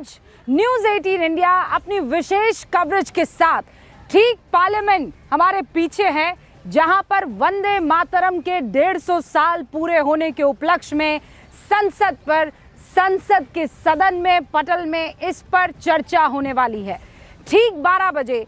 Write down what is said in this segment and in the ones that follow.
आज news 18 India अपनी विशेष coverage के साथ ठीक पार्लियामेंट हमारे पीछे है, जहां पर वंदे मातरम के 150 साल पूरे होने के उपलक्ष्य में संसद के सदन में पटल में इस पर चर्चा होने वाली है। ठीक 12 बजे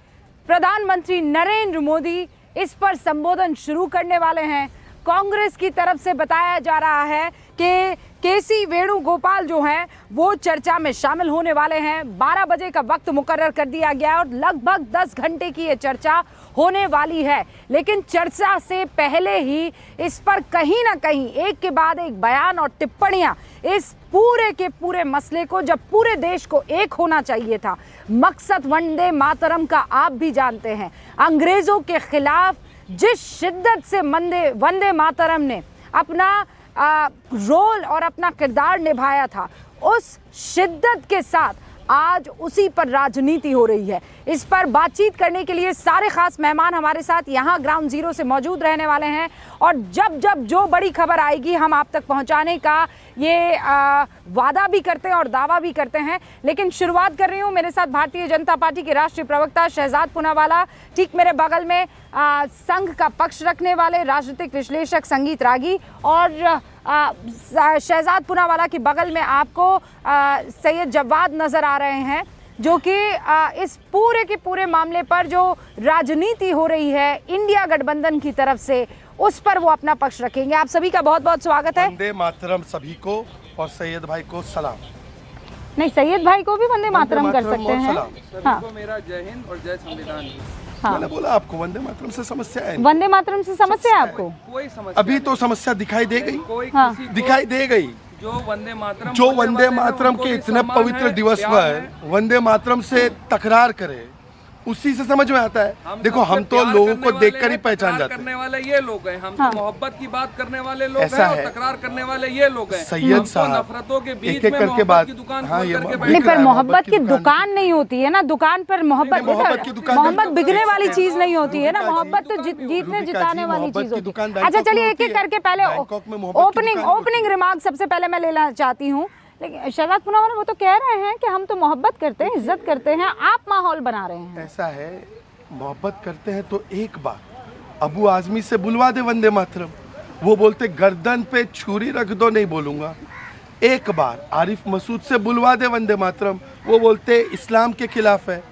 प्रधानमंत्री नरेंद्र मोदी इस पर संबोधन शुरू करने वाले हैं। कांग्रेस की तरफ से बताया जा रहा है कि केसी वेणुगोपाल जो हैं वो चर्चा में शामिल होने वाले हैं। 12 बजे का वक्त मुकर्रर कर दिया गया है और लगभग 10 घंटे की ये चर्चा होने वाली है। लेकिन चर्चा से पहले ही इस पर कहीं ना कहीं एक के बाद एक बयान और टिप्पणियां इस पूरे के पूरे मसले को, जब पूरे देश को एक होना चाहिए था, मकसद वंदे मातरम का आप भी जानते हैं। अंग्रेजों के खिलाफ जिस शिद्दत से वंदे मातरम ने अपना रोल और अपना किरदार निभाया था, उस शिद्दत के साथ आज उसी पर राजनीति हो रही है। इस पर बातचीत करने के लिए सारे खास मेहमान हमारे साथ यहाँ ग्राउंड जीरो से मौजूद रहने वाले हैं और जब जब जो बड़ी खबर आएगी हम आप तक पहुँचाने का ये वादा भी करते हैं और दावा भी करते हैं। लेकिन शुरुआत कर रही हूँ, मेरे साथ भारतीय जनता पार्टी के राष्ट्रीय प्रवक्ता शहजाद पूनावाला, ठीक मेरे बगल में संघ का पक्ष रखने वाले राजनीतिक विश्लेषक संगीत रागी और शहजाद पूनावाला के बगल में आपको सैयद जवाद नज़र आ रहे हैं, जो कि इस पूरे के पूरे मामले पर जो राजनीति हो रही है इंडिया गठबंधन की तरफ से, उस पर वो अपना पक्ष रखेंगे। आप सभी का बहुत बहुत स्वागत है। वंदे मातरम सभी को और सैयद भाई को सलाम। नहीं, सैयद भाई को भी वंदे मातरम कर सकते हैं। हाँ। को मेरा जय हिंद और जय संविधान। हाँ। मैंने बोला आपको वंदे मातरम से समस्या है। वंदे मातरम से समस्या है आपको? कोई समस्या अभी तो समस्या दिखाई दे गई। हाँ। दिखाई दे गई। जो वंदे मातरम के इतने पवित्र दिवस पर वंदे मातरम से तकरार करे, उसी से समझ में आता है। देखो, हम तो लोगों को देखकर ही पहचान जाते हैं। करने वाले ये लोग हैं, हम हाँ। तो मोहब्बत की बात करने वाले लोग ऐसा हैं और है। तकरार करने वाले ये लोग हैं। सैयद साहब नफरतों के बीच एक एक में करके मोहब्बत बात की दुकान हाँ, खोल ये करके नहीं, पर मोहब्बत की दुकान नहीं होती है ना। दुकान पर मोहब्बत बिकने वाली चीज नहीं होती है ना। मोहब्बत तो जीतने जिताने वाली चीज होती है। अच्छा, चलिए एक एक करके पहले ओपनिंग रिमार्क सबसे पहले मैं लेना चाहती हूँ। लेकिन शहजाद पूनावाला वो तो कह रहे हैं कि हम तो मोहब्बत करते हैं, इज्जत करते हैं, आप माहौल बना रहे हैं। ऐसा है, मोहब्बत करते हैं तो एक बार अबू आजमी से बुलवा दे वंदे मातरम। वो बोलते गर्दन पे छुरी रख दो, नहीं बोलूंगा। एक बार आरिफ मसूद से बुलवा दे वंदे मातरम, वो बोलते इस्लाम के खिलाफ है।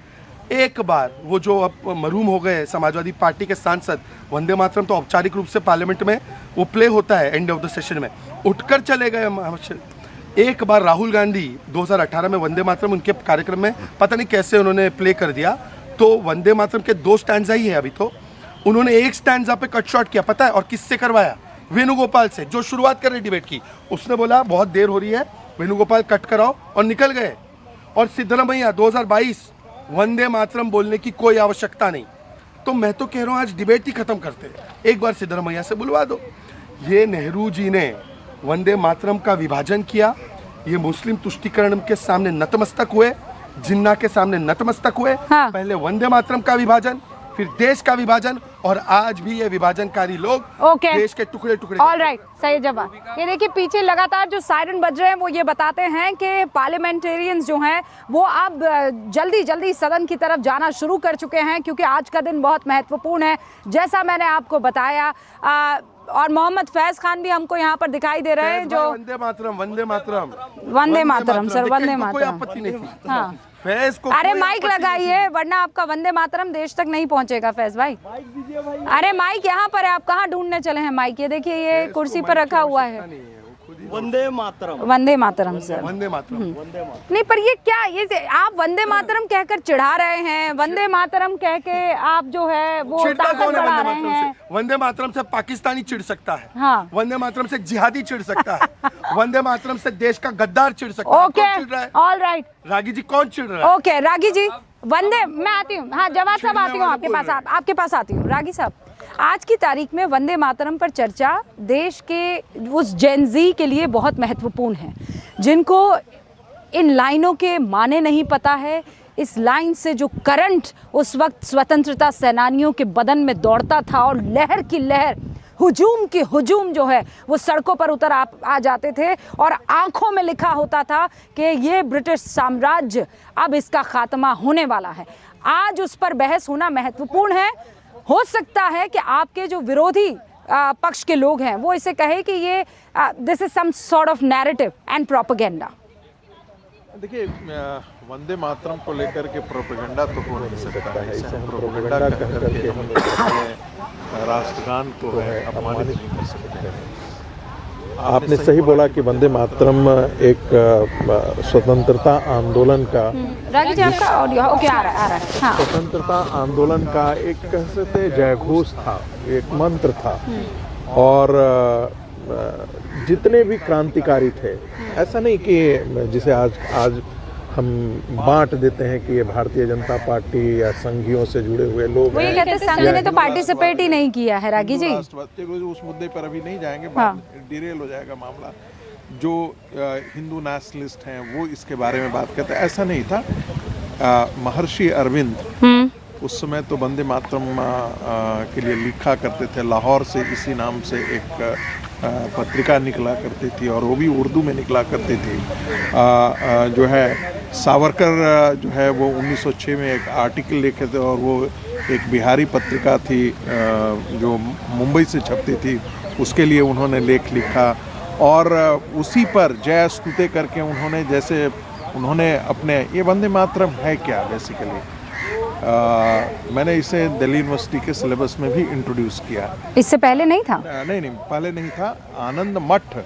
एक बार वो जो अब मरहूम हो गए समाजवादी पार्टी के सांसद, वंदे मातरम तो औपचारिक रूप से पार्लियामेंट में वो प्ले होता है एंड ऑफ द सेशन में, उठकर चले गए। एक बार राहुल गांधी 2018 में वंदे मातरम उनके कार्यक्रम में पता नहीं कैसे उन्होंने प्ले कर दिया, तो वंदे मातरम के 2 स्टैंजा ही है अभी तो। उन्होंने एक स्टैंजा पे कट शॉट किया, पता है, और किससे करवाया? वेणुगोपाल से, जो शुरुआत कर रहे डिबेट की। उसने बोला बहुत देर हो रही है, वेणुगोपाल कट कराओ, और निकल गए। और सिद्धरामैया 2022 वंदे मातरम बोलने की कोई आवश्यकता नहीं। तो मैं तो कह रहा हूँ आज डिबेट ही खत्म करते, एक बार सिद्धरामैया से बुलवा दो। ये नेहरू जी ने वंदे मातरम का विभाजन किया, ये मुस्लिम तुष्टीकरण के सामने नतमस्तक हुए, जिन्ना के सामने नतमस्तक हुए। हाँ। पहले वंदे मातरम का विभाजन, फिर देश का विभाजन, और आज भी ये विभाजनकारी लोग देश के टुकड़े टुकड़े। ऑलराइट, सही जवाब। ये देखिए पीछे लगातार जो सायरन बज रहे हैं वो ये बताते हैं कि पार्लियामेंटेरियंस जो हैं वो अब जल्दी जल्दी सदन की तरफ जाना शुरू कर चुके हैं, क्योंकि आज का दिन बहुत महत्वपूर्ण है, जैसा मैंने आपको बताया। और मोहम्मद फैज खान भी हमको यहाँ पर दिखाई दे रहे हैं, जो वंदे मातरम सर, वंदे मातरम। कोई आपत्ति नहीं थी। हाँ। फैज को अरे माइक लगाइए, वरना आपका वंदे मातरम देश तक नहीं पहुँचेगा। फैज भाई, अरे माइक यहाँ पर है, आप कहाँ ढूंढने चले हैं माइक? ये देखिए, ये कुर्सी पर रखा हुआ है। वंदे मातरम, वंदे मातरम सर, वंदे मातरम। नहीं, पर ये क्या, ये आप वंदे मातरम कहकर चिढ़ा रहे हैं, वंदे मातरम कह के आप जो है वो ताकत बढ़ा रहे हैं। वंदे मातरम से पाकिस्तानी चिढ़ सकता है। हाँ। वंदे मातरम से जिहादी चिढ़ सकता है। वंदे मातरम से देश का गद्दार चिढ़ सकता है। Okay, all right. Ragi ji कौन चिढ़ रहा है? ओके रागी जी, वंदे, मैं आती हूँ। हाँ जवाब साहब, आती हूँ आपके पास आती हूँ। रागी साहब, आज की तारीख में वंदे मातरम पर चर्चा देश के उस जेनजी के लिए बहुत महत्वपूर्ण है, जिनको इन लाइनों के माने नहीं पता है। इस लाइन से जो करंट उस वक्त स्वतंत्रता सेनानियों के बदन में दौड़ता था और लहर की लहर हुजूम की हुजूम जो है वो सड़कों पर उतर आ जाते थे और आंखों में लिखा होता था कि ये ब्रिटिश साम्राज्य अब इसका खात्मा होने वाला है। आज उस पर बहस होना महत्वपूर्ण है। हो सकता है कि आपके जो विरोधी पक्ष के लोग हैं वो इसे कहे कि ये this is some sort of narrative and propaganda. देखिए, वंदे मातरम को लेकर के प्रोपेगेंडा तो हो नहीं सकता है। इसे हम प्रोपेगेंडा कह करके हम राष्ट्रगान को है अपमानित नहीं कर सकते हैं। आपने सही बोला कि वंदे मातरम एक स्वतंत्रता आंदोलन का, रागी जी आपका ऑडियो ओके आ रहा है हाँ। स्वतंत्रता आंदोलन का एक कह सकते जयघोष था, एक मंत्र था। और जितने भी क्रांतिकारी थे, ऐसा नहीं कि जिसे आज हम बांट देते हैं कि ये भारतीय जनता पार्टी या संघियों से जुड़े हुए लोग वो ये कहते हैं संघ ने तो पार्टिसिपेट ही नहीं किया है। रागी जी उस मुद्दे पर अभी नहीं जाएंगे, डिरेल हो जाएगा मामला। जो हिंदू नेशनलिस्ट हैं वो इसके बारे में बात करते हैं, ऐसा नहीं था। महर्षि अरविंद उस समय तो वंदे मातरम के लिए लिखा करते थे। लाहौर से इसी नाम से एक पत्रिका निकला करती थी और वो भी उर्दू में निकला करती थी। जो है सावरकर जो है वो 1906 में एक आर्टिकल लिखे थे और वो एक बिहारी पत्रिका थी जो मुंबई से छपती थी, उसके लिए उन्होंने लेख लिखा। और उसी पर जय स्तुते करके उन्होंने अपने ये वंदे मातरम है क्या बेसिकली, मैंने इसे दिल्ली यूनिवर्सिटी के सिलेबस में भी इंट्रोड्यूस किया। इससे पहले नहीं था? नहीं, पहले नहीं था। आनंद मठ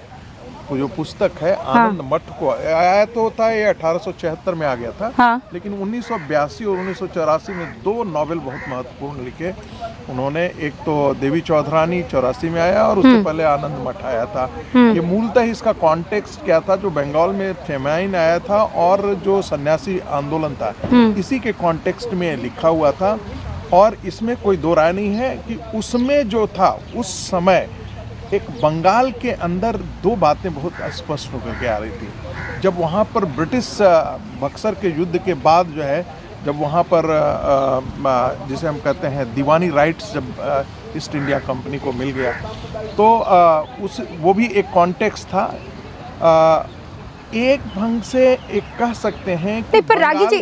को जो पुस्तक है, आनंद मठ को आया तो था, ये 1876 में आ गया था। हाँ। लेकिन 1982 और 1984 में 2 नॉवेल बहुत महत्वपूर्ण लिखे उन्होंने। एक तो देवी चौधरानी 84 में आया और उससे पहले आनंद मठ आया था। ये मूलतः इसका कॉन्टेक्स्ट क्या था, जो बंगाल में फेमाइन आया था और जो सन्यासी आंदोलन था, इसी के कॉन्टेक्स्ट में लिखा हुआ था। और इसमें कोई दो राय नहीं है कि उसमें जो था उस समय एक बंगाल के अंदर 2 बातें बहुत स्पष्ट होकर के आ रही थी। जब वहाँ पर ब्रिटिश बक्सर के युद्ध के बाद जो है, जब वहाँ पर जिसे हम कहते हैं दीवानी राइट्स जब ईस्ट इंडिया कंपनी को मिल गया, तो वो भी एक कॉन्टेक्स्ट था। एक ढंग से एक कह सकते हैं कि पर रागी जी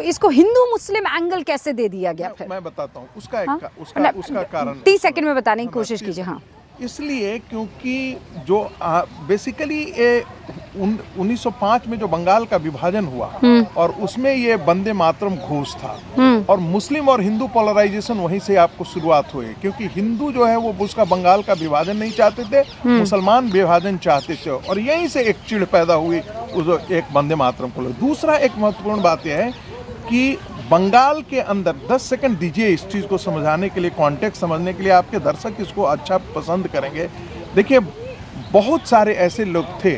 इसको हिंदू मुस्लिम एंगल कैसे दे दिया गया फिर? मैं बताता हूँ उसका कारण। 30 सेकंड में बताने की कोशिश कीजिए। हाँ, इसलिए क्योंकि जो बेसिकली 1905 में जो बंगाल का विभाजन हुआ और उसमें ये वंदे मातरम घोष था और मुस्लिम और हिंदू पोलराइजेशन वहीं से आपको शुरुआत हुई, क्योंकि हिंदू जो है वो उसका बंगाल का विभाजन नहीं चाहते थे, मुसलमान विभाजन चाहते थे और यहीं से एक चिढ़ पैदा हुई उस एक वंदे मातरम को। दूसरा एक महत्वपूर्ण बात यह है कि बंगाल के अंदर 10 सेकंड दीजिए इस चीज़ को समझाने के लिए, कॉन्टेक्स्ट समझने के लिए, आपके दर्शक इसको अच्छा पसंद करेंगे। देखिए, बहुत सारे ऐसे लोग थे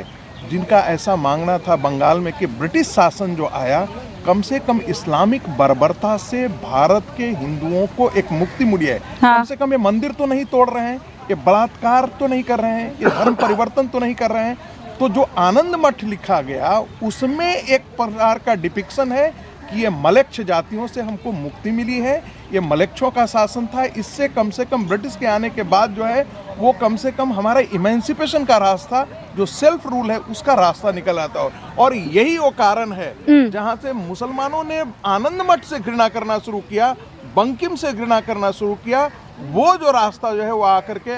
जिनका ऐसा मांगना था बंगाल में कि ब्रिटिश शासन जो आया, कम से कम इस्लामिक बर्बरता से भारत के हिंदुओं को एक मुक्ति मिली है। कम से कम ये मंदिर तो नहीं तोड़ रहे हैं, ये बलात्कार तो नहीं कर रहे हैं, ये धर्म परिवर्तन तो नहीं कर रहे हैं। तो जो आनंद मठ लिखा गया उसमें एक प्रकार का डिपिक्शन है कि ये मलेच्छ जातियों से हमको मुक्ति मिली है, ये मलेच्छों का शासन था। इससे कम से कम ब्रिटिश के आने के बाद जो है वो कम से कम हमारा इमेंसिपेशन का रास्ता, जो सेल्फ रूल है, उसका रास्ता निकल आता है। और यही वो कारण है जहाँ से मुसलमानों ने आनंद मठ से घृणा करना शुरू किया, बंकिम से घृणा करना शुरू किया। वो जो रास्ता जो है वो आकर के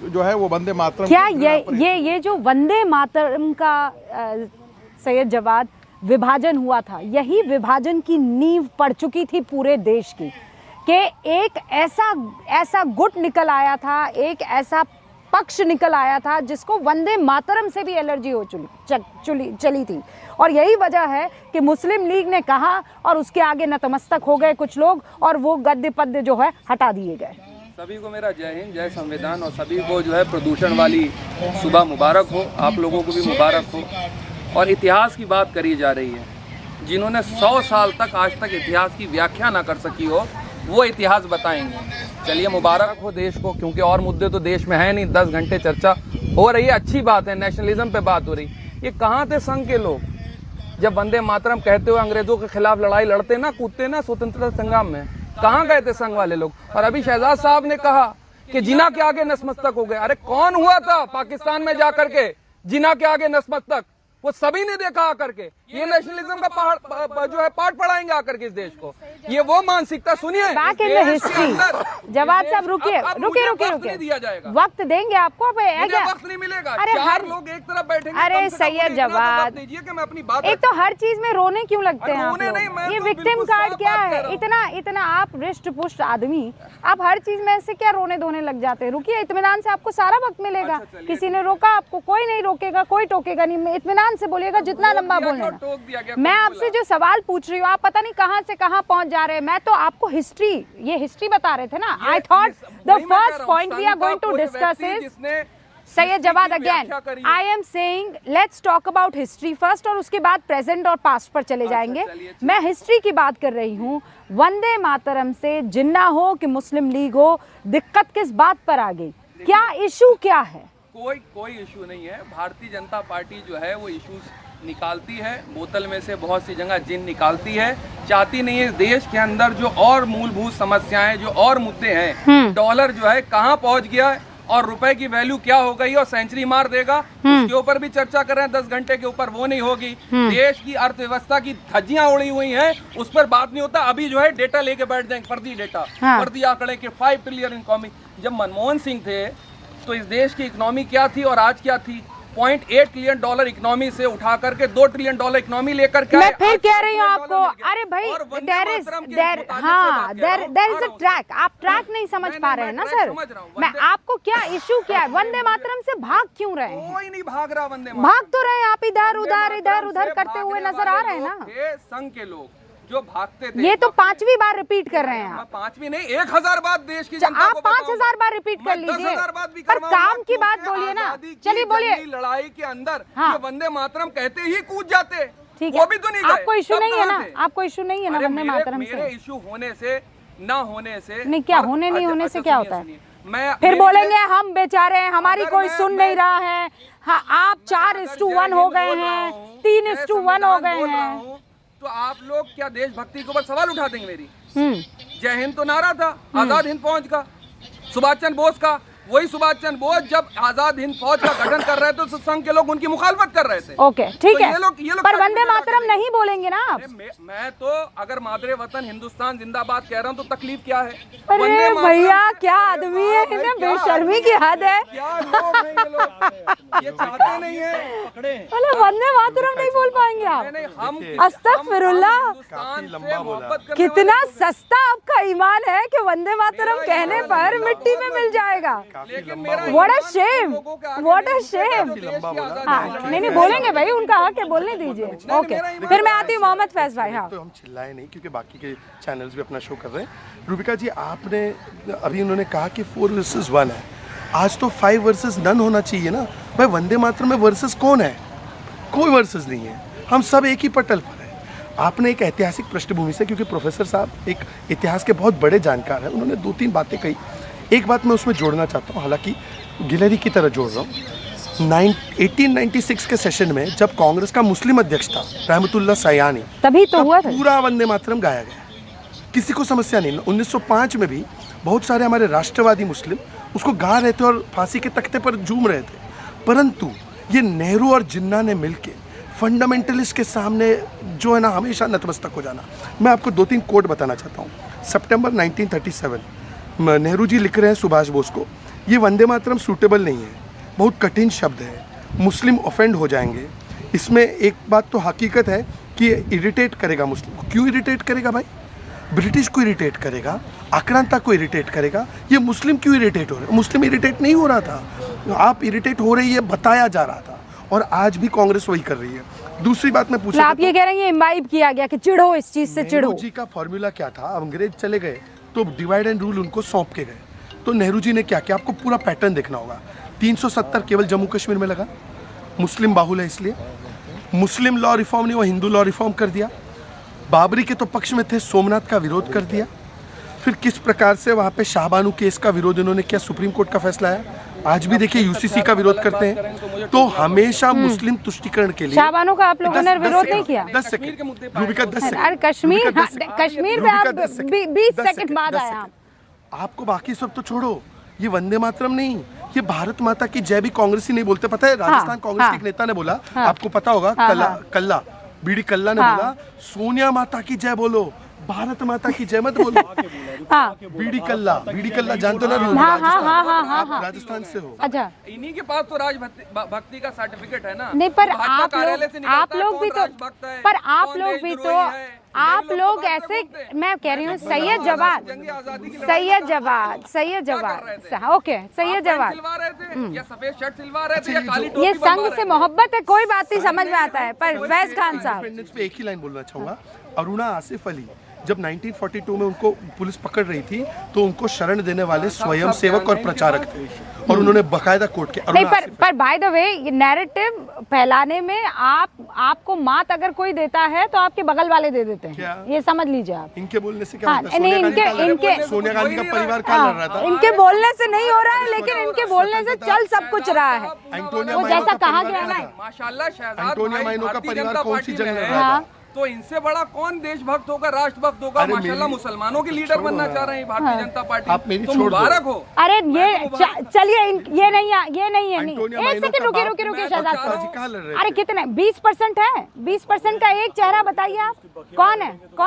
जो है वो वंदे मातरम। क्या ये जो वंदे मातरम का सैयद जवाद विभाजन हुआ था, यही विभाजन की नींव पड़ चुकी थी पूरे देश की, कि एक ऐसा गुट निकल आया था, एक ऐसा पक्ष निकल आया था जिसको वंदे मातरम से भी एलर्जी हो चली थी। और यही वजह है कि मुस्लिम लीग ने कहा और उसके आगे नतमस्तक हो गए कुछ लोग और वो गद्दे पद्दे जो है हटा दिए गए। सभी को मेरा जय हिंद, जय संविधान और सभी को जो है प्रदूषण वाली सुबह मुबारक हो। आप लोगों को भी मुबारक हो। और इतिहास की बात करी जा रही है, जिन्होंने 100 साल तक आज तक इतिहास की व्याख्या ना कर सकी हो वो इतिहास बताएंगे। चलिए, मुबारक हो देश को, क्योंकि और मुद्दे तो देश में है नहीं। 10 घंटे चर्चा हो रही है, अच्छी बात है, नेशनलिज्म पे बात हो रही। ये कहाँ थे संघ के लोग जब वंदे मातरम कहते हुए अंग्रेजों के खिलाफ लड़ाई लड़ते ना, कूदते ना स्वतंत्रता संग्राम में? कहाँ गए थे संघ वाले लोग? और अभी शहजाद साहब ने कहा कि जिना के आगे नतमस्तक हो गए। अरे कौन हुआ था पाकिस्तान में जाकर के जिना के आगे नतमस्तक? वो सभी ने देखा आकर के। ये नेशनलिज्म का जो है पाठ पढ़ाएंगे आकर के इस देश को। ये वो मानसिकता सुनिए बैक इन द हिस्ट्री। जवाब साहब रुकिए दिया जाएगा, वक्त देंगे आपको। अब वक्त नहीं मिलेगा। अरे हर लोग एक तरफ बैठेंगे। अरे सैयद जवाद, दीजिए कि मैं अपनी बात। एक तो हर चीज में रोने क्यों लगते हैं आप रोने नहीं, मैं लोग? ये तो विक्टिम बिल्कुल कार्ड साफ क्या बात कह है? रहा हूं। इतना आप रिष्ट पुष्ट आदमी, आप हर चीज में ऐसे क्या रोने धोने लग जाते हैं? रुकिए, इत्मीनान से आपको सारा वक्त मिलेगा। किसी ने रोका आपको? कोई नहीं रोकेगा, कोई टोकेगा नहीं। इत्मीनान से बोलिएगा, जितना लंबा बोलना। मैं आपसे जो सवाल पूछ रही हूँ, आप पता नहीं कहाँ से कहाँ पहुंच जा रहे हैं। मैं तो आपको ये हिस्ट्री बता रहे थे ना। I thought the first point we are going to discuss is Syed Jawad again I am saying let's talk about history first, और उसके बाद प्रेजेंट और पास्ट पर चले जाएंगे। मैं हिस्ट्री की बात कर रही हूँ। वंदे मातरम से जिन्ना हो कि मुस्लिम लीग हो, दिक्कत किस बात पर आ गई? क्या इशू क्या है? कोई इशू नहीं है। भारतीय जनता पार्टी जो है वो इश्यूज निकालती है, बोतल में से बहुत सी जगह जिन निकालती है। चाहती नहीं है इस देश के अंदर जो और मूलभूत समस्याएं, जो और मुद्दे हैं, डॉलर जो है कहां पहुंच गया है और रुपए की वैल्यू क्या हो गई और सेंचुरी मार देगा, उसके ऊपर भी चर्चा कर रहे हैं। 10 घंटे के ऊपर वो नहीं होगी। देश की अर्थव्यवस्था की धज्जियां उड़ी हुई हैं, उस पर बात नहीं होता। अभी जो है डेटा लेके बैठ जाएंगे, फर्जी डेटा, फर्जी आंकड़े के 5 ट्रिलियन इकोनॉमी। जब मनमोहन सिंह थे तो इस देश की इकोनॉमी क्या थी और आज क्या थी? $0.8 ट्रिलियन इकोनॉमी से उठा करके $2 ट्रिलियन इकोनॉमी लेकर के मैं फिर कह रही हूँ आपको, अरे भाई देयर इज अ ट्रैक। आप ट्रैक नहीं समझ पा रहे हैं ना सर। मैं आपको क्या इशू क्या है? वंदे मातरम से भाग क्यों रहे हैं? कोई नहीं भाग रहा वंदे मातरम। भाग तो रहे हैं आप, इधर उधर करते हुए नजर आ रहे हैं ना। संघ के लोग जो भागते थे, ये तो 5वीं बार रिपीट कर रहे हैं आप। 5वीं नहीं, 1000 बार देश की जनता आप को 5000 बार रिपीट कर लीजिए, पर काम की बात बोलिए ना। चलिए बोलिए। लड़ाई के अंदर हाँ। ये वंदे मातरम कहते ही कूद जाते, ठीक वो भी तो नहीं गए। आपको इशू नहीं है ना? आपको इशू नहीं है ना वंदे मातरम से? मेरे इशू होने से ना होने से नहीं, क्या होने नहीं होने से क्या होता है? मैं फिर बोलेंगे हम बेचारे हैं, हमारी कोई सुन नहीं रहा है। हाँ, आप 4:1 हो गए हैं, 3:1 हो गए हैं, तो आप लोग क्या देशभक्ति के ऊपर सवाल उठा देंगे मेरी? जय हिंद तो नारा था, आजाद हिंद फौज का, सुभाष चंद्र बोस का। वही सुभाष चंद्र बोस जब आजाद हिंद फौज का गठन कर रहे थे तो संघ के लोग उनकी मुखालफत कर रहे थे। ओके, ठीक तो है। ये लोग पर वंदे मातरम नहीं बोलेंगे ना आप? मैं तो अगर मादरे वतन हिंदुस्तान जिंदाबाद कह रहा हूँ तो तकलीफ क्या है? अरे भैया क्या आदमी है, इन्हें बेशर्मी की हद है। क्या लोग हैं ये लोग? ये चाहते नहीं है अरे वंदे मातरम नहीं बोल पाएंगे आप? हम अस्तगफिरुल्लाह, कितना सस्ता आपका ईमान है कि वंदे मातरम कहने पर मिट्टी में मिल जाएगा। What a shame! What a shame! हाँ, नहीं बोलेंगे भाई, उनका हक है, बोलने दीजिए। ओके, फिर मैं आती हूँ मोहम्मद फैज भाई। हाँ, तो हम चिल्लाए नहीं क्योंकि बाकी के चैनल्स भी अपना शो कर रहे हैं। रूबिका जी, आपने अभी उन्होंने कहा कि 4 वर्सेस 1 है, आज तो 5 वर्सेस नन होना चाहिए ना भाई। वंदे मातरम में वर्सेस कौन है? कोई वर्सेस नहीं है, हम सब एक ही पटल पर हैं। आपने एक ऐतिहासिक पृष्ठभूमि से, क्योंकि प्रोफेसर साहब एक इतिहास के बहुत बड़े जानकार हैं, उन्होंने 2-3 बातें कही। एक बात मैं उसमें जोड़ना चाहता हूँ, हालांकि गिलहरी की तरह जोड़ रहा हूँ। 1896 के सेशन में जब कांग्रेस का मुस्लिम अध्यक्ष था रहमतुल्लाह सयानी, तभी तो हुआ था पूरा वंदे मातरम गाया गया, किसी को समस्या नहीं। 1905 में भी बहुत सारे हमारे राष्ट्रवादी मुस्लिम उसको गा रहे थे और फांसी के तख्ते पर झूम रहे थे, परंतु ये नेहरू और जिन्ना ने मिलके फंडामेंटलिस्ट के सामने जो है ना हमेशा नतमस्तक हो जाना। मैं आपको 2-3 कोट बताना चाहता हूँ। सितंबर 1937 नेहरू जी लिख रहे हैं सुभाष बोस को, ये वंदे मातरम सूटेबल नहीं है, बहुत कठिन शब्द है, मुस्लिम ऑफेंड हो जाएंगे। इसमें एक बात तो हकीकत है कि ये इरिटेट करेगा मुस्लिम को। क्यों इरिटेट करेगा भाई? ब्रिटिश को इरिटेट करेगा, आक्रांता को इरिटेट करेगा, ये मुस्लिम क्यों इरिटेट हो रहे? मुस्लिम इरिटेट नहीं हो रहा था, आप इरिटेट हो रही है बताया जा रहा था, और आज भी कांग्रेस वही कर रही है। दूसरी बात मैं पूछूं, आप ये कह रहे हैं इम्बाइब किया गया कि चिढ़ो, इस चीज से चिढ़ो। नेहरू जी का फॉर्मूला क्या था? अंग्रेज चले गए तो डिवाइड एंड रूल उनको सौंप के गए, तो नेहरू जी ने क्या किया? आपको पूरा पैटर्न देखना होगा। 370 केवल जम्मू कश्मीर में लगा, मुस्लिम बाहुल है इसलिए। मुस्लिम लॉ रिफॉर्म नहीं, वो हिंदू लॉ रिफॉर्म कर दिया। बाबरी के तो पक्ष में थे, सोमनाथ का विरोध कर दिया। फिर किस प्रकार से वहाँ पे शाहबानू केस का विरोध इन्होंने किया, सुप्रीम कोर्ट का फैसला है। आज भी देखिए यूसीसी का विरोध करते हैं, तो हमेशा मुस्लिम तुष्टीकरण के लिए। शाहबानू का आप लोगों ने विरोध नहीं किया? 10 सेकंड रूबिका, 10 सेकंड। अरे कश्मीर पे आप 20 सेकंड बाद आया। आपको बाकी सब तो छोड़ो, ये वंदे मातरम नहीं, ये भारत माता की जय भी कांग्रेसी नहीं बोलते। पता है राजस्थान कांग्रेस के एक नेता ने बोला, आपको पता होगा, कल्ला बीडी कल्ला ने बोला सोनिया माता की जय बोलो, भारत माता की जय मत बोलो। बीडी कल्ला जानते हो ना, आप राजस्थान से हो। अच्छा, इन्हीं के पास तो राजभक्ति का सर्टिफिकेट है ना। नहीं पर भाजपा आप कार्यालय से निकलता आप है, लोग कौन भी तो, राजभक्त है, पर आप कौन लोग भी तो, देशद्रोही है। आप ये लोग तो ऐसे, बात करते हैं। मैं कह रही हूँ जंगी जवाद, ओके, सैयद जवाद, सिलवा रहे थे या सफेद शर्ट सिलवा रहे थे या काली टोपी ये बनवा संघ रहे से थे? मोहब्बत है, कोई बात नहीं, समझ में आता है। पर फैज खान साहब, इंडिपेंडेंस पे एक ही लाइन बोलना चाहूंगा, अरुणा आसिफ अली जब 1942 में उनको पुलिस पकड़ रही थी तो उनको शरण देने वाले स्वयं सेवक और प्रचारक थे, और उन्होंने बकायदा कोर्ट के नहीं पर बाय द वे ये नैरेटिव फैलाने में आपको मात अगर कोई देता है तो आपके बगल वाले दे देते क्या? हैं, ये समझ लीजिए आप। इनके बोलने से क्या हाँ, होता है? नहीं, सोनिया इनके गांधी का परिवार कहाँ लड़ रहा था? इनके बोलने से नहीं हो रहा है, लेकिन इनके बोलने से चल सब कुछ रहा है। एंटोनिया वो माइनो जैसा का कहा परिवार गया ना, कहाँ था? माशाल्लाह शहजाद एंटोनिया भाई माइनो का भारतीय परिवार जनता कौन सी पार्टी जंग में लड़ है। रहा था? तो इनसे बड़ा कौन देशभक्त होगा, राष्ट्रभक्त होगा? अरे माशाल्लाह मेरी- मुसलमानों के लीडर बनना चाह रहे हैं भारतीय जनता पार्टी। आप मेरी तो छोड़ दो। मुबारक हो। अरे ये चलिए ये नहीं है एंटोनिया एक माइनो सेकंड का रुकिए बाप रुकिए मैं तो शहजाद चाह रहा हूं- कहाँ लड़ रहे अरे थे? कितने 20% है, 20% का एक चेहरा बताइए आप, कौन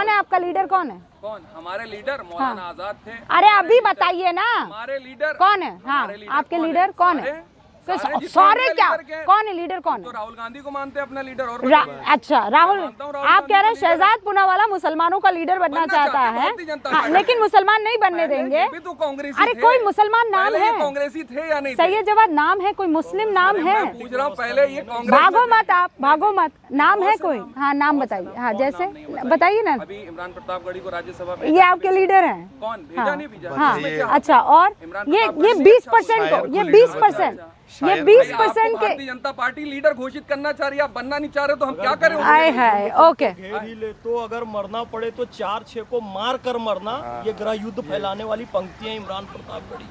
है आपका लीडर, कौन है? कौन हमारे लीडर? मौलाना आजाद थे। अरे अभी बताइए ना हमारे लीडर कौन है? हाँ, आपके लीडर कौन है? सारे क्या, कौन है लीडर, कौन तो है? राहुल गांधी को मानते हैं अपना लीडर। और अच्छा, राहुल, मानता हूं राहुल आप कह रहे हैं गांधी को शहजाद पूनावाला मुसलमानों का लीडर बनना चाहता है, भारतीय जनता हाँ, पार्टी। लेकिन मुसलमान नहीं बनने देंगे। ये भी तो कांग्रेसी अरे थे। कोई मुसलमान नाम पहले ये है, कांग्रेसी थे या नहीं थे? सैयद जवाद नाम है, कोई मुस्लिम नाम है? मैं पूछ रहा हूँ पहले ये कांग्रेस भागो मत आप, भागो मत, नाम है कोई? हाँ नाम बताइए, हाँ जैसे बताइए ना। अभी इमरान प्रतापगढ़ी को राज्यसभा में ये आपके लीडर हैं? कौन भेजा? नहीं भेजा। हाँ, इसमें क्या? अच्छा, और ये 20% को, ये 20% ये 20% के, भारतीय जनता पार्टी लीडर घोषित करना चाह रही है, आप बनना नहीं चाह रहे तो हम क्या करें? आए है, ओके, घेर ही ले तो अगर मरना पड़े तो 4-6 को मार कर मरना, ये गृह युद्ध फैलाने वाली पंक्तियां इमरान प्रतापगढ़ी।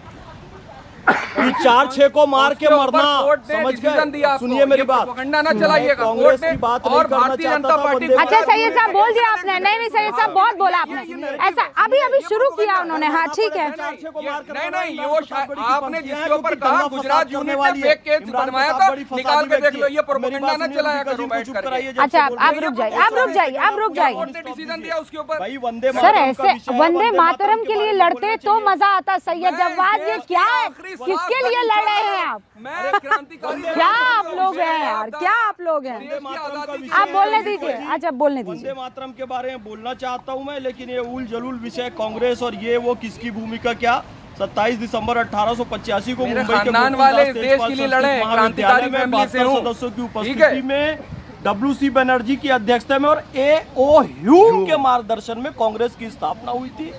4-6 को मार के मरना, समझ गए? सुनिए मेरी बात, प्रोपेगेंडा ना चलाइएगा। कांग्रेस की बात नहीं और करना भारतीय चाहता जनता था, पार्टी। वंदे अच्छा सैयद साहब बोल दिया आपने, नहीं सैयद साहब बहुत बोला आपने, ऐसा अभी शुरू किया उन्होंने, हाँ ठीक है। नहीं, ये वो आपने जिसके ऊपर कहा गुजरात यूनिट ने फेक केस बनवाया था, निकाल के देख लो, ये प्रोपेगेंडा ना चलाया करो बैठ करके। अच्छा आप रुक जाइए, डिसीजन दिया उसके ऊपर। भाई वंदे सर मातरम का ऐसे विषय है, वंदे मातरम के लिए लड़ते तो चाहिए। मजा आता। सैयद जवाद ये क्या है, किसके लिए लड़ रहे हैं आप? मैं क्रांतिकारी क्या आप लोग हैं यार, क्या आप लोग हैं? वंदे मातरम का विषय आप है, बोलने लेकिन दीजिए, भाई, अच्छा बोलने वंदे दीजिए। मातरम के बारे में बोलना चाहता हूं मैं, लेकिन ये उल जलूल विषय कांग्रेस और ये वो किसकी भूमिका क्या। 27 दिसंबर 1885 को मेरे मुंबई के खानदान गोकुलदास वाले इस देश तेजपाल के लिए संस्कृत लड़े, महाविद्यालय क्रांतिकारी में फैमिली से 72 हूं। सदस्यों की ठीक है। उपस्थिति में WC बनर्जी की अध्यक्षता में और A.O. ह्यूम के मार्गदर्शन में कांग्रेस की स्थापना हुई थी।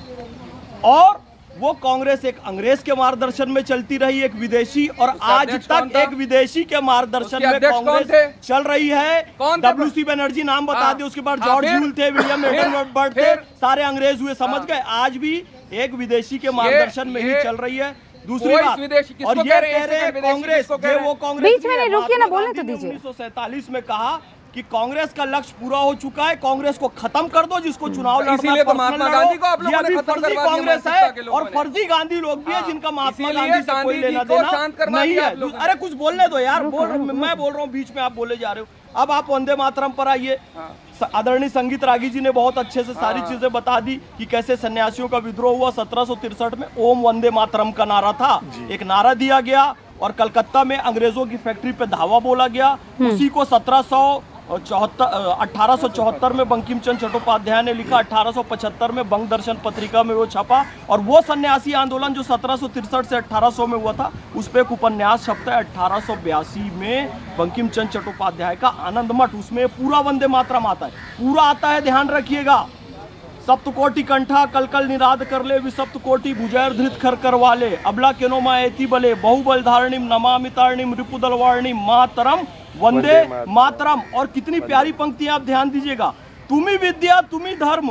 और वो कांग्रेस एक अंग्रेज के मार्गदर्शन में चलती रही, एक विदेशी, और आज अध्यक्ष कौन तक था? एक विदेशी के मार्गदर्शन उसके में अध्यक्ष कौन कांग्रेस थे? चल रही है। कौन थे? WC बनर्जी नाम बता हाँ। दे, उसके बाद हाँ, जॉर्ज फिर? ह्यूल थे, विलियम फिर? एडवर्ड थे, फिर? सारे अंग्रेज हुए, समझ गए। आज भी एक विदेशी के मार्गदर्शन में ही ये चल रही है। दूसरी वो इस बात, विदेशी किसको और कह ये रहे हैं? कह रहे हैं एक विदेशी कांग्रेस, किसको कह ये रहे हैं? वो कांग्रेस बीच में नहीं, रुकिए ना, बोलने तो दीजिए। 1947 में कहा कि कांग्रेस का लक्ष्य पूरा हो चुका है, कांग्रेस को खत्म कर दो, जिसको चुनाव लड़ना इसीलिए तो पर्सनल महात्मा लड़ो। गांधी को आप लोगों ये ने अभी खत्म फर्जी करवा दिया कांग्रेस मानसिकता है, के लोगों और ने। फर्जी गांधी लोग भी है, जिनका महात्मा इसीलिए गांधी से कोई गांधी लेना जी को देना शांत करवा नहीं दिया है। आप लोगों ने। अरे कुछ बोलने दो यार, मैं बोल रहा हूँ, बीच में आप बोले जा रहे हो। अब आप वंदे मातरम पर आइए। आदरणीय संगीत रागी जी ने बहुत अच्छे से सारी चीजें बता दी कि कैसे सन्यासियों का विद्रोह हुआ 1763 में। ओम वंदे मातरम का नारा था, एक नारा दिया गया, और कलकत्ता में अंग्रेजों की फैक्ट्री पे धावा बोला गया। उसी को 1874 में बंकिम चंद्र चट्टोपाध्याय ने लिखा, 1875 में बंग दर्शन पत्रिका में वो छपा, और वो सन्यासी आंदोलन जो 1763 से 1800 में हुआ था, उस पर एक उपन्यास छपता है 1882 में, बंकिम चंद्र चट्टोपाध्याय का आनंद मठ। उसमें पूरा वंदे मातरम आता है, पूरा आता है, ध्यान रखिएगा। सप्तकोटि कंठा कल कल निराद कर ले, विसप्तकोटि भुजैर धृत खर करवा ले, अबला केनोमा एति बले, बहुबल धारणिम नमामि तारणिम रिपुदल वारणिम मातरम वंदे मातरम। और कितनी प्यारी पंक्तियां, आप ध्यान दीजिएगा। तुम्ही विद्या तुम्ही धर्म,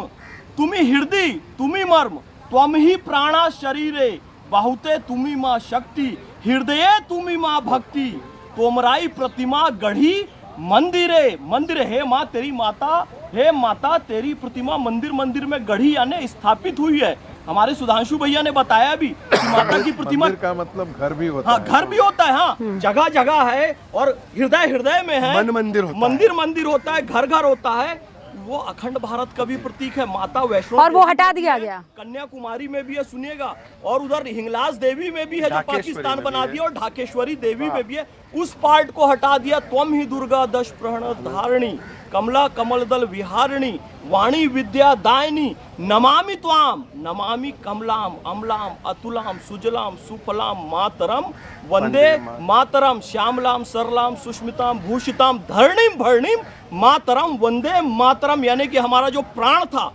तुम्ही हृदय तुम्ही मर्म, त्वम ही प्राणा शरीरे, बाहुते तुम्ही माँ शक्ति, हृदय तुम्ही माँ भक्ति, तोमराई प्रतिमा गढ़ी मंदिरे। मंदिर, हे माँ तेरी माता, हे माता तेरी प्रतिमा मंदिर में गढ़ी यानी स्थापित हुई है। हमारे सुधांशु भैया ने बताया भी कि माता की प्रतिमा मंदिर का मतलब घर भी होता हाँ है। घर भी होता है, हाँ जगह जगह है और हृदय हृदय में है, मन मंदिर होता है। मंदिर मंदिर होता है, घर घर होता है। वो अखंड भारत का भी प्रतीक है। माता वैष्णो और वो देवी हटा भी दिया है, गया। कन्याकुमारी में भी है, सुनिएगा, और उधर हिंगलाज देवी में भी है जो ढाकेश्वरी पाकिस्तान में बना भी है। दिया, और ढाकेश्वरी देवी में भी है। उस पार्ट को हटा दिया। त्वम ही दुर्गा दश प्रहण धारिणी कमला कमल दल विहारिणी वाणी विद्या दायिनी नमामि त्वाम नमामि कमलाम अमलाम अतुलाम सुजलाम सुफलाम मातरम वंदे मातरम श्यामलाम सरलाम सुष्मिताम भूषिताम धरणीम भरणीम मातरम वंदे मातरम। यानी कि हमारा जो प्राण था,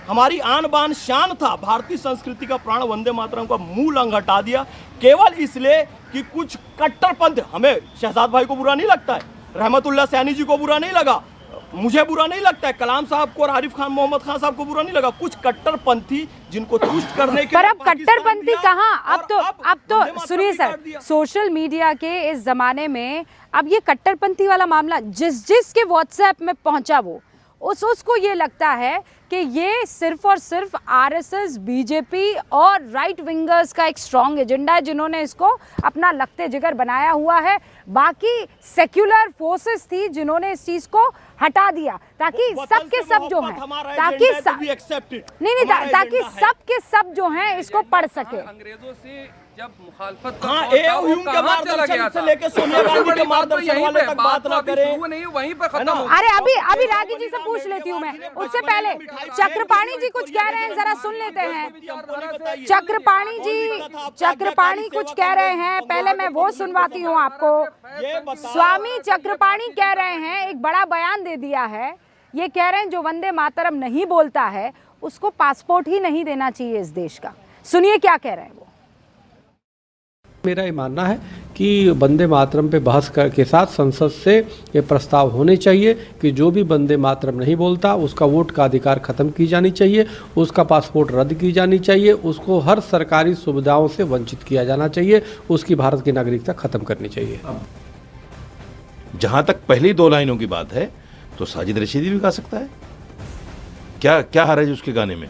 हमारी आन बान शान था, भारतीय संस्कृति का प्राण वंदे मातरम का मूल अंग हटा दिया, केवल इसलिए कि कुछ कट्टरपंथ, हमें शहजाद भाई को बुरा नहीं लगता है, रहमतुल्लाह सैनी जी को बुरा नहीं लगा, मुझे बुरा नहीं लगता है, कलाम साहब को और आरिफ खान मोहम्मद खान साहब को बुरा नहीं लगा, कुछ कट्टरपंथी जिनको तुष्ट करने के पर लिए अब पाकिस्तान कट्टरपंथी दिया, कहाँ? अब वंदे तो मातरम सुनिए बिगाड़ सर, दिया। सोशल मीडिया के इस जमाने में अब ये कट्टरपंथी वाला मामला जिस के व्हाट्सएप में पहुंचा वो उसको ये लगता है कि ये सिर्फ और सिर्फ आरएसएस, बीजेपी और राइट विंगर्स का एक स्ट्रॉन्ग एजेंडा है जिन्होंने इसको अपना लखते जिगर बनाया हुआ है। बाकी सेक्युलर फोर्सेस थी जिन्होंने इस चीज को हटा दिया ताकि सब के सब जो हैं, ताकि ताकि सब के सब जो हैं इसको पढ़ सके। अंग्रेजों से जब मुखालफत हाँ, करता ए था, वो ह्यूम के कहाँ चला मार्गदर्शन गया से था? लेके सोनिया गांधी सबसे के बड़ी बात तो मार्गदर्शन यहीं वाले पे, तक बात बात तो ना अभी करें। शुरू नहीं, वहीं पे है खत्म ना? हो अरे अभी तो अभी रागी जी से पूछ लेती हूँ मैं, उससे पहले चक्रपाणी जी कुछ कह रहे हैं, जरा सुन लेते हैं। चक्रपाणी कुछ कह रहे हैं, पहले मैं वो सुनवाती हूँ आपको। स्वामी चक्रपाणी कह रहे हैं, एक बड़ा बयान दे दिया है, ये कह रहे हैं जो वंदे मातरम नहीं बोलता है उसको पासपोर्ट ही नहीं देना चाहिए इस देश का। सुनिए क्या कह रहे हैं वो। मेरा ये मानना है कि वंदे मातरम पे बहस के साथ संसद से ये प्रस्ताव होने चाहिए कि जो भी वंदे मातरम नहीं बोलता उसका वोट का अधिकार ख़त्म की जानी चाहिए, उसका पासपोर्ट रद्द की जानी चाहिए, उसको हर सरकारी सुविधाओं से वंचित किया जाना चाहिए, उसकी भारत की नागरिकता ख़त्म करनी चाहिए। जहाँ तक पहली दो लाइनों की बात है तो साजिद रशीदी भी गा सकता है, क्या क्या हर्ज उसके गाने में।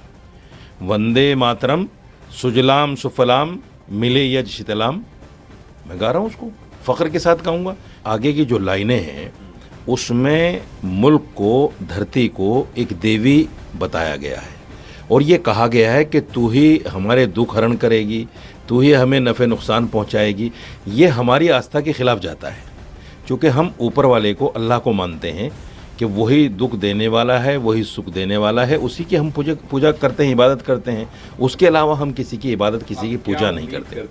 वंदे मातरम सुजलाम सुफलाम मिले यज शीतलाम, मैं गा रहा हूँ उसको, फ़ख्र के साथ गाऊंगा। आगे की जो लाइनें हैं उसमें मुल्क को, धरती को एक देवी बताया गया है और ये कहा गया है कि तू ही हमारे दुख हरण करेगी, तू ही हमें नफ़े नुकसान पहुँचाएगी। ये हमारी आस्था के खिलाफ जाता है, क्योंकि हम ऊपर वाले को, अल्लाह को मानते हैं कि वही दुख देने वाला है, वही सुख देने वाला है, उसी की हम पूजा करते हैं, इबादत करते हैं। उसके अलावा हम किसी की इबादत, किसी की पूजा नहीं करते।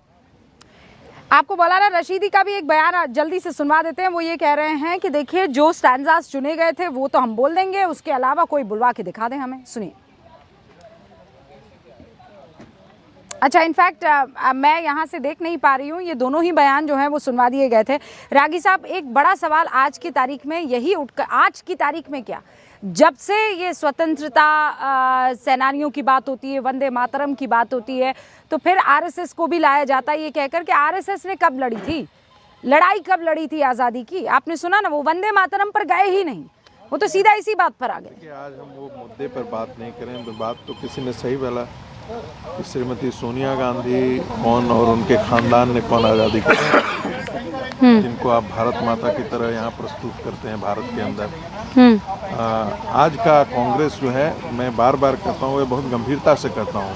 आपको मौलाना रशीदी का भी एक बयान जल्दी से सुनवा देते हैं। वो ये कह रहे हैं कि देखिए जो स्टैंजास चुने गए थे वो तो हम बोल देंगे, उसके अलावा कोई बुलवा के दिखा दें हमें। सुनिए। अच्छा, इनफैक्ट मैं यहाँ से देख नहीं पा रही हूँ, ये दोनों ही बयान जो हैं वो सुनवा दिए गए थे। रागी साहब, एक बड़ा सवाल आज की तारीख में यही उठकर, आज की तारीख में क्या, जब से ये स्वतंत्रता सेनानियों की बात होती है, वंदे मातरम की बात होती है, तो फिर आरएसएस को भी लाया जाता है ये कहकर कि आरएसएस ने कब लड़ी थी, लड़ाई कब लड़ी थी आज़ादी की? आपने सुना ना, वो वंदे मातरम पर गए ही नहीं, वो तो सीधा इसी बात पर आ गए। आज हम वो मुद्दे पर बात नहीं करें, तो बात तो किसी ने सही बोला कि श्रीमती सोनिया गांधी कौन और उनके खानदान ने कौन आज़ादी की, जिनको आप भारत माता की तरह यहाँ प्रस्तुत करते हैं भारत के अंदर। आज का कांग्रेस जो है, मैं बार बार कहता हूँ, ये बहुत गंभीरता से कहता हूँ,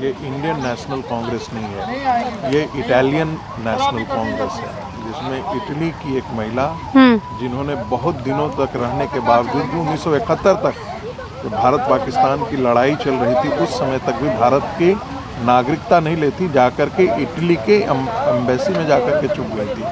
ये इंडियन नेशनल कांग्रेस नहीं है, ये इटालियन नेशनल कांग्रेस है, जिसमें इटली की एक महिला जिन्होंने बहुत दिनों तक रहने के बावजूद भी 1971 तक तो भारत पाकिस्तान की लड़ाई चल रही थी, उस समय तक भी भारत की नागरिकता नहीं लेती, जाकर के इटली के एम्बेसी में जाकर के चुप गई थी।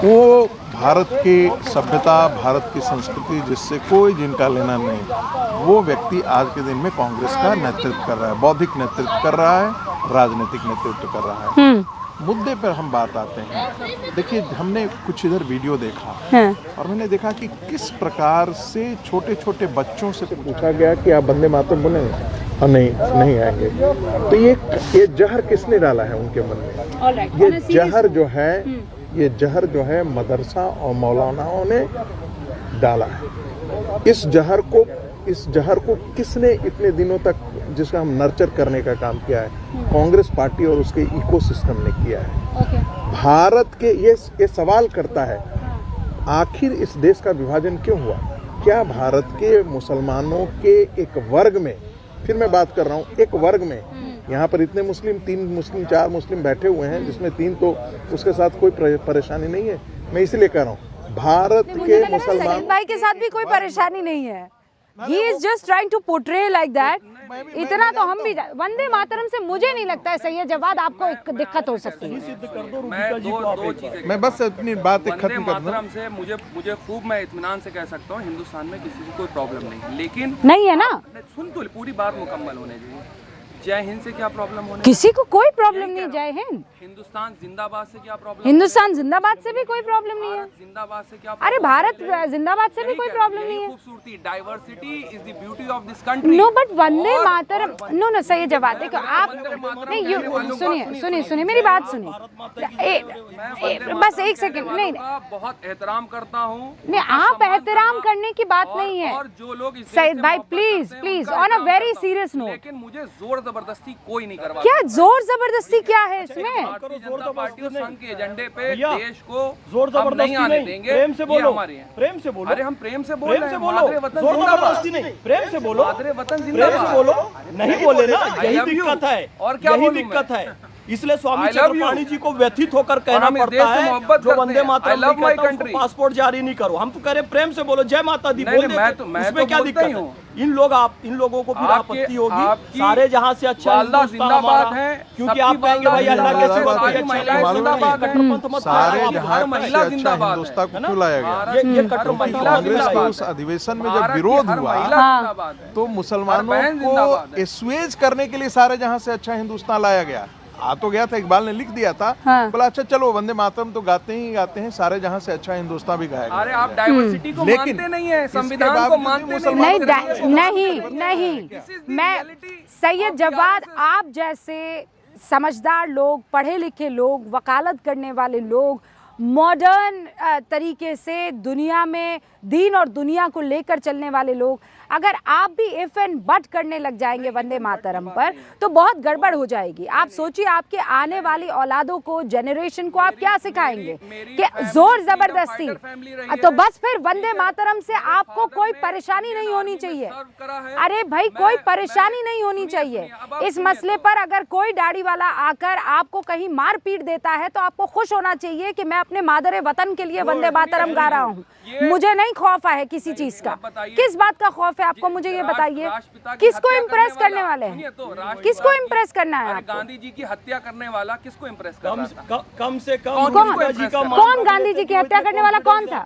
वो भारत की सभ्यता, भारत की संस्कृति जिससे कोई जिनका लेना नहीं, वो व्यक्ति आज के दिन में कांग्रेस का नेतृत्व कर रहा है, बौद्धिक नेतृत्व कर रहा है, राजनीतिक नेतृत्व कर रहा है। मुद्दे पर हम बात आते हैं। देखिए, हमने कुछ इधर वीडियो देखा और मैंने देखा कि किस प्रकार से छोटे छोटे बच्चों से पूछा गया कि आप वंदे मातरम बोलेंगे, और नहीं आएंगे। तो ये जहर किसने डाला है उनके मन में? ये जहर जो है मदरसा और मौलानाओं ने डाला है। इस जहर को इस जहर को किसने इतने दिनों तक, जिसका हम नर्चर करने का काम किया है, कांग्रेस पार्टी और उसके इकोसिस्टम ने किया है। भारत के ये सवाल करता है, आखिर इस देश का विभाजन क्यों हुआ? क्या भारत के मुसलमानों के एक वर्ग में, फिर मैं बात कर रहा हूँ एक वर्ग में, यहाँ पर इतने मुस्लिम, 3 मुस्लिम 4 मुस्लिम बैठे हुए हैं, जिसमें 3 तो उसके साथ कोई परेशानी नहीं है। मैं इसलिए कह रहा हूँ भारत के मुसलमान सईद भाई के साथ भी कोई परेशानी नहीं है। He is just trying to portray like that. इतना तो हम भी वंदे मातरम से मुझे नहीं लगता है सैयद जवाद आपको एक दिक्कत हो सकती है। मैं दो चीजें, मैं बस अपनी बात खत्म कर दूं। मातरम से मुझे खूब, मैं इत्मीनान से कह सकता हूँ हिंदुस्तान में किसी को कोई प्रॉब्लम नहीं, लेकिन नहीं है ना, सुन तो पूरी बात मुकम्मल होने चाहिए। जय हिंद से क्या प्रॉब्लम होने, किसी को कोई प्रॉब्लम नहीं। जय हिंद, हिंदुस्तान जिंदाबाद से क्या प्रॉब्लम, हिंदुस्तान जिंदाबाद से भी कोई प्रॉब्लम नहीं है। जिंदाबाद से क्या, अरे भारत जिंदाबाद से भी कोई प्रॉब्लम नहीं है। खूबसूरती, diversity is the beauty of this country. No but Vande Mataram, no सही जवाब देखो आप नहीं, सुनिए मेरी बात सुनिए, बस एक सेकंड। नहीं बहुत एहतराम करता हूँ। नहीं, आप एहतराम करने की बात नहीं है और जो लोग सईद भाई, please on a very serious note, लेकिन मुझे जोर जबरदस्ती कोई नहीं करवा। क्या जोर जबरदस्ती क्या है इसमें? भारतीय जनता पार्टी और संघ के एजेंडे पे देश को जोर जबरदस्ती नहीं आने नहीं, देंगे। प्रेम से बोलो, हमारे हैं। प्रेम से बोलो। अरे हम प्रेम से बोल रहे हैं, बोलो, मादरे वतन जोर जिंदाबाद। जबरदस्ती नहीं, प्रेम से बोलो, मादरे वतन प्रेम जिंदाबाद। से बोलो। नहीं बोले ना, यही love you। दिक्कत है, और क्या यही बोलूं दिक्कत मैं? है। इसलिए स्वामी I love you। चक्रपाणी जी को व्यथित होकर कहना हम इस देश पड़ता से है, मोहब्बत जो करते वंदे हैं। मातरम I love my नहीं कहता, country। उसको पासपोर्ट जारी नहीं करो। हम तो कह रहे प्रेम से बोलो, जय माता दी नहीं, बोल नहीं, देते, मैं उसमें तो क्या बोलता दिक्कत ही है? हूँ। इन लोगों को फिर आपकी- आपत्ति होगी, आपकी सारे जहां से अच्छा वालदा हिंदुस्तान जिंदाबाद हमारा, है, क्योंकि सबकी आप कहेंगे भाई वालदा अल्लाह के सिवा जिंदाबाद कोई है, अच्छा महिलाएं नहीं, जिंदाबाद है। कट्टरपंथ मत सारे फैलाओ। जहां से महिला अच्छा जिंदाबाद हिंदुस्तान है को क्यों लाया गया? ये भारत कट्टरपंथ की महिला कांग्रेस के जिंदाबाद उस है। अधिवेशन में भारत जब की विरोध हर हुआ महिला हाँ। जिंदाबाद है। तो मुसलमानों बहन जिंदाबाद को है। एस्वेज करने के लिए सारे जहां से अच्छा हिंदुस्तान लाया गया। आ तो गया था, इकबाल ने लिख दिया था, हाँ। बोला अच्छा चलो वंदे मातरम तो गाते ही गाते हैं, सारे जहां से अच्छा हिंदुस्तान भी गाया अरे गया। आप डाइवर्सिटी को लेकिन मानते नहीं है, इसके संविधान को बावजूद भी मानते मुसलमान नहीं, मैं सैयद जवाद, आप जैसे समझदार लोग, पढ़े लिखे लोग, वकालत करने वाले लोग, मॉडर्न तरीके से दुनिया में दीन और दुनिया को लेकर चलने वाले लोग, अगर आप भी इफ एंड बट करने लग जाएंगे वंदे मातरम पर तो बहुत गड़बड़ हो जाएगी। आप सोचिए आपके आने वाली औलादों को, जनरेशन को आप क्या सिखाएंगे कि जोर जबरदस्ती, तो बस फिर वंदे मातरम से आपको कोई परेशानी नहीं होनी चाहिए। अरे भाई कोई परेशानी नहीं होनी चाहिए इस मसले पर। अगर कोई दाढ़ी वाला आकर आपको कहीं मार पीट देता है तो आपको खुश होना चाहिए कि मैं अपने मादरे वतन के लिए वंदे मातरम गा रहा हूँ, मुझे नहीं खौफ है किसी चीज का। किस बात का खौफ है आपको, मुझे ये बताइए। किसको इम्प्रेस करने वाले हैं, किसको इम्प्रेस करना है आपको? गांधी जी की हत्या करने वाला किसको इम्प्रेस कर रहा था? कम से कम कौन गांधी जी की हत्या करने वाला कौन था?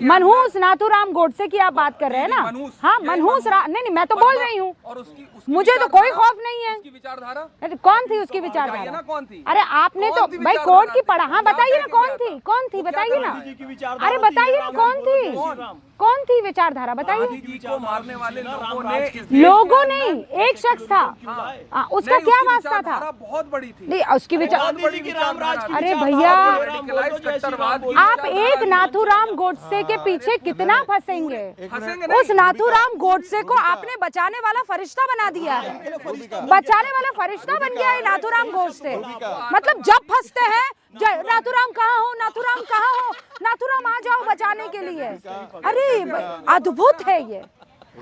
मनहूस नाथूराम गोडसे की आप बात कर रहे हैं ना? हाँ, मनहूस नहीं, मैं तो बोल रही हूँ, और उसकी मुझे तो कोई खौफ नहीं है। उसकी विचारधारा कौन थी उसकी बताइए विचारधारा? ना, कौन थी? अरे आपने तो भाई कोर्ट की पढ़ा, हाँ बताइए ना कौन थी बताइए ना। अरे बताइए ना कौन थी विचारधारा, बताइए। गांधी जी को मारने वाले लोगों ने लोगों नहीं, एक शख्स था, उसका क्या वास्ता था? बहुत बड़ी थी। नहीं, उसकी विचार, बड़ी विचारधारा। अरे भैया कट्टरवाद की आप एक नाथूराम गोडसे के पीछे कितना फंसेंगे? फंसेंगे उस नाथूराम गोडसे को आपने बचाने वाला फरिश्ता बना दिया है, बचाने वाला फरिश्ता बन गया है नाथूराम गोडसे। मतलब जब फंसते हैं नाथूराम कहाँ हो, नाथूराम कहाँ हो, नाथूराम आ जाओ बचाने के लिए। अरे अद्भुत है ये,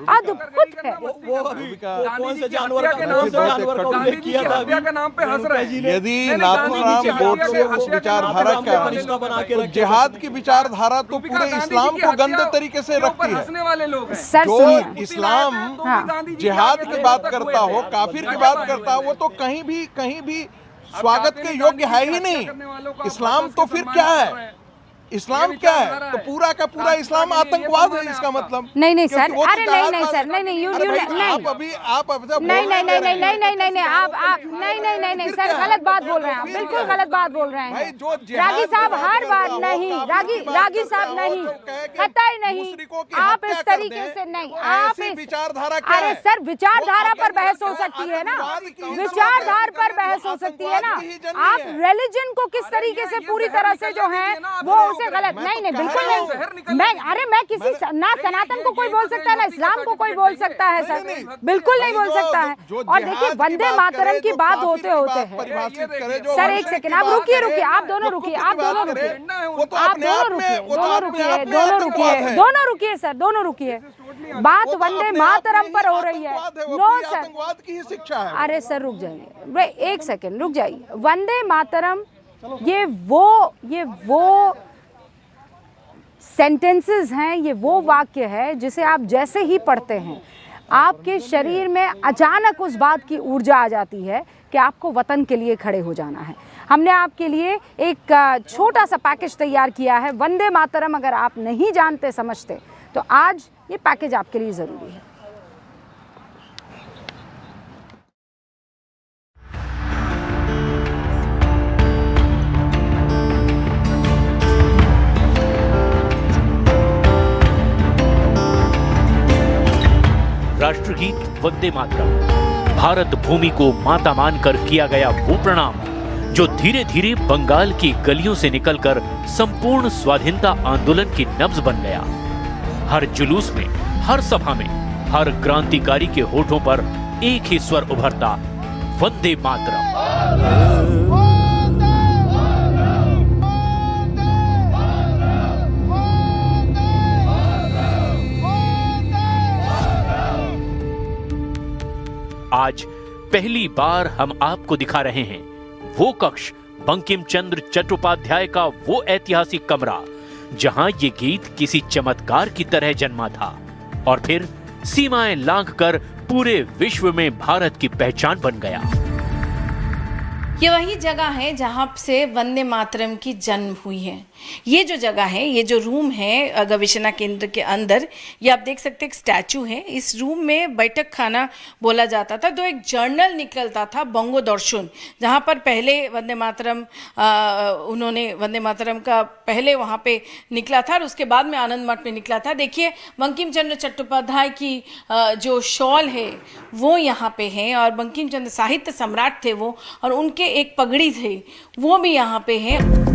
अद्भुत है। वो अभी कौन से गांधी जानवर जी की का गांधी उल्लेख जी किया की था हत्या अभी? के नाम पे हंस रहे हैं। यदि गांधी नाथूराम जी की गोडसे हत्या उस के विचारधारा नाम पे का, फरिश्ता बना के तो रखे जिहाद की विचारधारा तो रूबिका पूरे गांधी इस्लाम जी को की गंदे हत्या तरीके से के ऊपर रखती है। हंसने वाले लोग हैं। सर जो सुनिए, इस्लाम गांधी जी जिहाद आगे की बात तक करता हुए हो, थे। काफिर की बात करता हो, वो तो कहीं भी स्वागत के योग्य है ही नहीं। इस्लाम तो फिर क्या है? इस्लाम क्या है? तो पूरा का पूरा इस्लाम आतंकवाद है इसका मतलब। नहीं सर, क्योंकि वो तो अरे नहीं सर, नहीं आप अभी नहीं आप नहीं सर, गलत बात बोल रहे हैं आप, बिल्कुल गलत बात बोल रहे हैं रागी साहब। हर बात नहीं, रागी साहब नहीं, कतई नहीं, आप इस तरीके से नहीं, आप विचारधारा। अरे सर विचारधारा पर बहस हो सकती है ना, विचारधारा पर बहस हो सकती है ना। आप रिलीजन को किस तरीके से पूरी तरह से जो है वो से गलत नहीं नहीं बिल्कुल नहीं। मैं किसी ना सनातन को कोई बोल सकता है ना इस्लाम को कोई बोल सकता है सर, बिल्कुल नहीं बोल सकता है। और देखिए वंदे मातरम की बात होते होते है सर, एक सेकंड आप रुकिए, आप दोनों रुकिए सर, दोनों रुकिए। बात वंदे मातरम पर हो रही है। नो सर, की शिक्षा है। अरे सर रुक जाइए, एक सेकंड रुक जाइए। वंदे मातरम ये वो सेंटेंसेस हैं, ये वो वाक्य है जिसे आप जैसे ही पढ़ते हैं आपके शरीर में अचानक उस बात की ऊर्जा आ जाती है कि आपको वतन के लिए खड़े हो जाना है। हमने आपके लिए एक छोटा सा पैकेज तैयार किया है। वंदे मातरम अगर आप नहीं जानते समझते तो आज ये पैकेज आपके लिए ज़रूरी है। राष्ट्रगीत वंदे मातरम भारत भूमि को माता मानकर किया गया वो प्रणाम जो धीरे धीरे बंगाल की गलियों से निकलकर संपूर्ण स्वाधीनता आंदोलन की नब्ज बन गया। हर जुलूस में, हर सभा में, हर क्रांतिकारी के होठों पर एक ही स्वर उभरता, वंदे मातरम। आज पहली बार हम आपको दिखा रहे हैं वो कक्ष, बंकिम चंद्र चट्टोपाध्याय का वो ऐतिहासिक कमरा जहां ये गीत किसी चमत्कार की तरह जन्मा था और फिर सीमाएं लांघकर पूरे विश्व में भारत की पहचान बन गया। ये वही जगह है जहाँ से वंदे मातरम की जन्म हुई है। ये जो जगह है, ये जो रूम है गवेषणा केंद्र के अंदर, ये आप देख सकते हैं एक स्टैचू है। इस रूम में बैठक खाना बोला जाता था। तो एक जर्नल निकलता था बंगो दर्शन, जहाँ पर पहले वंदे मातरम उन्होंने वंदे मातरम का पहले वहाँ पे निकला था और उसके बाद में आनंद मठ में निकला था। देखिए बंकिम चंद्र चट्टोपाध्याय की जो शॉल है वो यहाँ पे है और बंकिम चंद्र साहित्य सम्राट थे वो, और उनके एक पगड़ी थे वो भी यहाँ पे है।